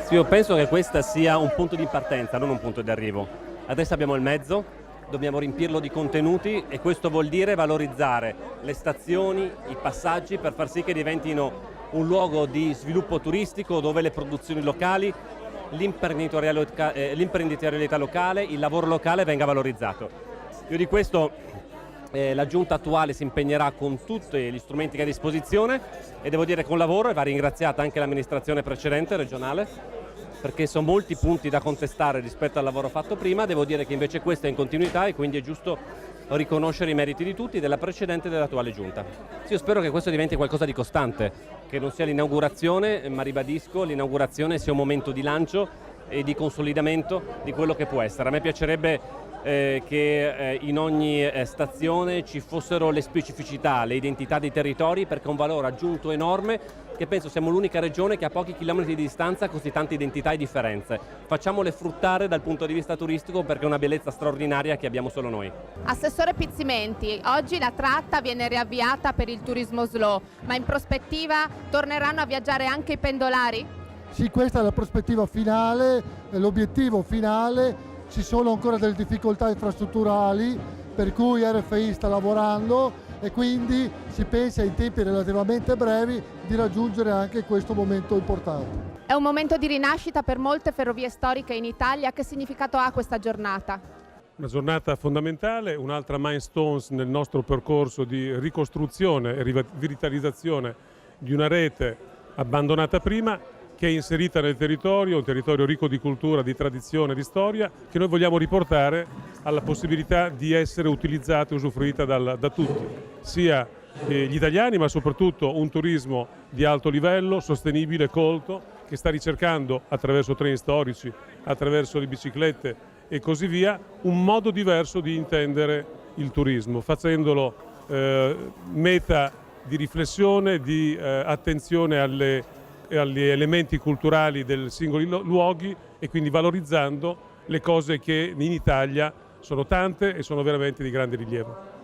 Sì, io penso che questo sia un punto di partenza, non un punto di arrivo. Adesso abbiamo il mezzo, dobbiamo riempirlo di contenuti e questo vuol dire valorizzare le stazioni, i passaggi per far sì che diventino un luogo di sviluppo turistico dove le produzioni locali, l'imprenditorialità locale, il lavoro locale venga valorizzato. Io di questo la giunta attuale si impegnerà con tutti gli strumenti che ha a disposizione e devo dire con lavoro, e va ringraziata anche l'amministrazione precedente regionale, perché sono molti punti da contestare rispetto al lavoro fatto prima. Devo dire che invece questo è in continuità e quindi è giusto riconoscere i meriti di tutti, della precedente e dell'attuale giunta. Sì, io spero che questo diventi qualcosa di costante, che non sia l'inaugurazione, ma ribadisco, l'inaugurazione sia un momento di lancio e di consolidamento di quello che può essere. A me piacerebbe che in ogni stazione ci fossero le specificità, le identità dei territori, perché è un valore aggiunto enorme, che penso siamo l'unica regione che a pochi chilometri di distanza ha così tante identità e differenze. Facciamole fruttare dal punto di vista turistico, perché è una bellezza straordinaria che abbiamo solo noi. Assessore Pizzimenti, oggi la tratta viene riavviata per il turismo slow, ma in prospettiva torneranno a viaggiare anche i pendolari? Sì, questa è la prospettiva finale, l'obiettivo finale. Ci sono ancora delle difficoltà infrastrutturali per cui RFI sta lavorando e quindi si pensa in tempi relativamente brevi di raggiungere anche questo momento importante. È un momento di rinascita per molte ferrovie storiche in Italia. Che significato ha questa giornata? Una giornata fondamentale, un'altra milestone nel nostro percorso di ricostruzione e rivitalizzazione di una rete abbandonata prima, che è inserita nel territorio, un territorio ricco di cultura, di tradizione, di storia, che noi vogliamo riportare alla possibilità di essere utilizzata e usufruita da tutti, sia gli italiani, ma soprattutto un turismo di alto livello, sostenibile, colto, che sta ricercando attraverso treni storici, attraverso le biciclette e così via, un modo diverso di intendere il turismo, facendolo meta di riflessione, di attenzione agli elementi culturali dei singoli luoghi e quindi valorizzando le cose che in Italia sono tante e sono veramente di grande rilievo.